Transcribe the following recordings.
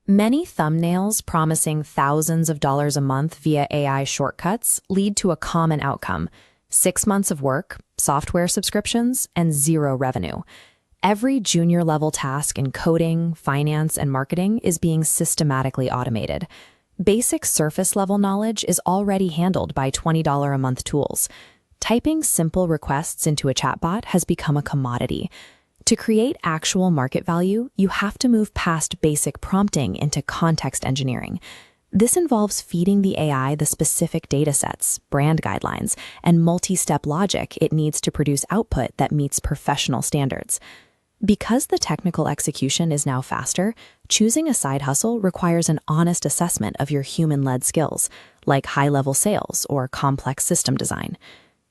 Many thumbnails promising thousands of dollars a month via AI shortcuts lead to a common outcome: 6 months of work, software subscriptions, and zero revenue. Every junior level task in coding, finance, and marketing is being systematically automated. Basic surface level knowledge is already handled by $20 a month tools. Typing simple requests into a chatbot has become a commodity. To create actual market value, you have to move past basic prompting into context engineering. This involves feeding the AI the specific datasets, brand guidelines, and multi-step logic it needs to produce output that meets professional standards. Because the technical execution is now faster, choosing a side hustle requires an honest assessment of your human-led skills, like high-level sales or complex system design.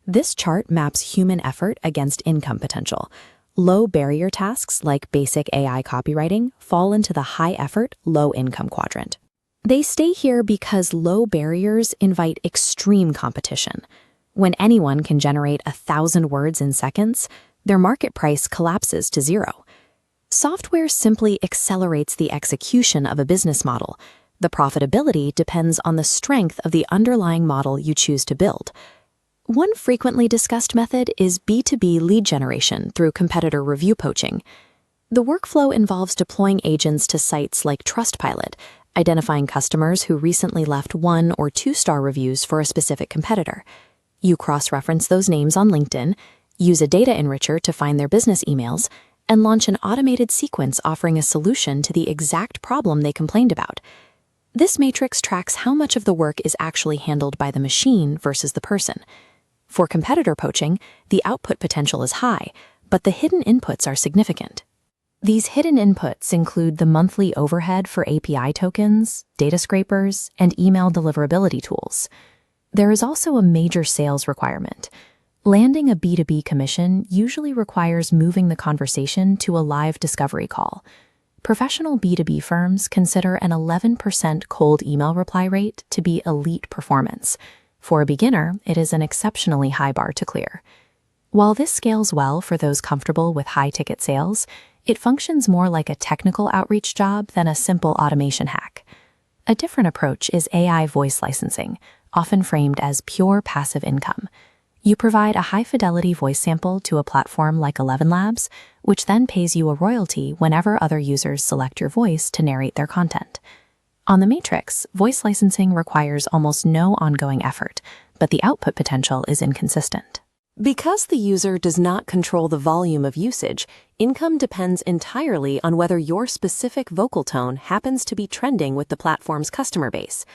This chart maps human effort against income potential. Low-barrier tasks like basic AI copywriting fall into the high-effort, low-income quadrant. They stay here because low barriers invite extreme competition. When anyone can generate 1,000 words in seconds, their market price collapses to zero. Software simply accelerates the execution of a business model. The profitability depends on the strength of the underlying model you choose to build. One frequently discussed method is B2B lead generation through competitor review poaching. The workflow involves deploying agents to sites like Trustpilot, identifying customers who recently left 1 or 2-star reviews for a specific competitor. You cross-reference those names on LinkedIn, use a data enricher to find their business emails, and launch an automated sequence offering a solution to the exact problem they complained about. This matrix tracks how much of the work is actually handled by the machine versus the person. For competitor poaching, the output potential is high, but the hidden inputs are significant. These hidden inputs include the monthly overhead for API tokens, data scrapers, and email deliverability tools. There is also a major sales requirement. Landing a B2B commission usually requires moving the conversation to a live discovery call. Professional B2B firms consider an 11% cold email reply rate to be elite performance. For a beginner, it is an exceptionally high bar to clear. While this scales well for those comfortable with high-ticket sales, it functions more like a technical outreach job than a simple automation hack. A different approach is AI voice licensing, often framed as pure passive income. You provide a high-fidelity voice sample to a platform like ElevenLabs, which then pays you a royalty whenever other users select your voice to narrate their content. On the matrix, voice licensing requires almost no ongoing effort, but the output potential is inconsistent. Because the user does not control the volume of usage, income depends entirely on whether your specific vocal tone happens to be trending with the platform's customer base.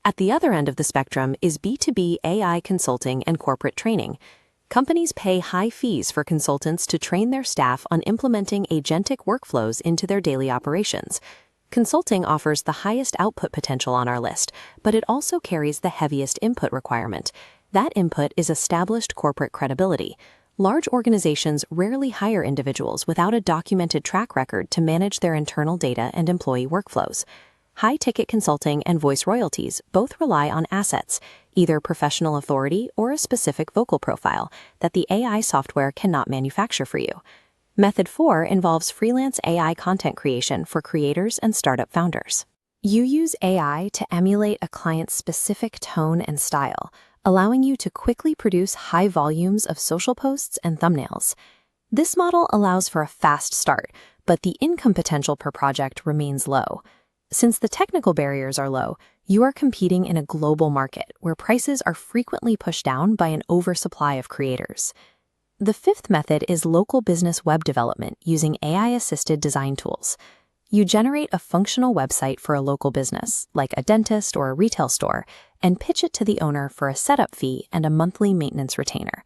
At the other end of the spectrum is B2B AI consulting and corporate training. Companies pay high fees for consultants to train their staff on implementing agentic workflows into their daily operations. Consulting offers the highest output potential on our list, but it also carries the heaviest input requirement. That input is established corporate credibility. Large organizations rarely hire individuals without a documented track record to manage their internal data and employee workflows. High-ticket consulting and voice royalties both rely on assets, either professional authority or a specific vocal profile, that the AI software cannot manufacture for you. Method 4 involves freelance AI content creation for creators and startup founders. You use AI to emulate a client's specific tone and style, allowing you to quickly produce high volumes of social posts and thumbnails. This model allows for a fast start, but the income potential per project remains low. Since the technical barriers are low, you are competing in a global market where prices are frequently pushed down by an oversupply of creators. The fifth method is local business web development using AI-assisted design tools. You generate a functional website for a local business, like a dentist or a retail store, and pitch it to the owner for a setup fee and a monthly maintenance retainer.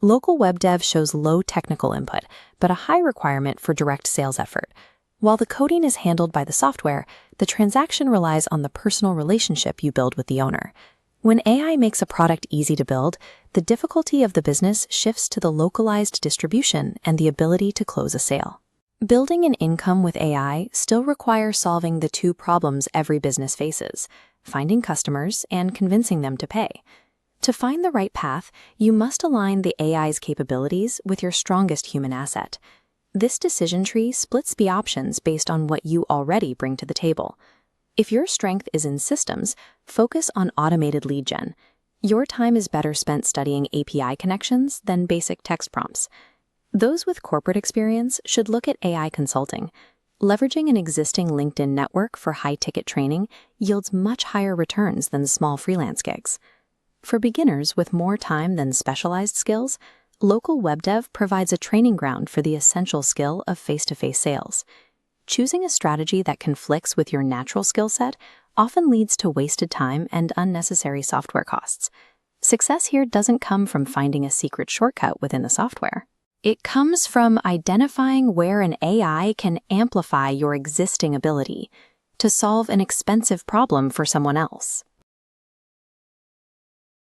Local web dev shows low technical input, but a high requirement for direct sales effort. While the coding is handled by the software, the transaction relies on the personal relationship you build with the owner. When AI makes a product easy to build, the difficulty of the business shifts to the localized distribution and the ability to close a sale. Building an income with AI still requires solving the two problems every business faces: finding customers and convincing them to pay. To find the right path, you must align the AI's capabilities with your strongest human asset. This decision tree splits the options based on what you already bring to the table. If your strength is in systems, focus on automated lead gen. Your time is better spent studying API connections than basic text prompts. Those with corporate experience should look at AI consulting. Leveraging an existing LinkedIn network for high-ticket training yields much higher returns than small freelance gigs. For beginners with more time than specialized skills, local web dev provides a training ground for the essential skill of face-to-face sales. Choosing a strategy that conflicts with your natural skill set often leads to wasted time and unnecessary software costs. Success here doesn't come from finding a secret shortcut within the software. It comes from identifying where an AI can amplify your existing ability to solve an expensive problem for someone else.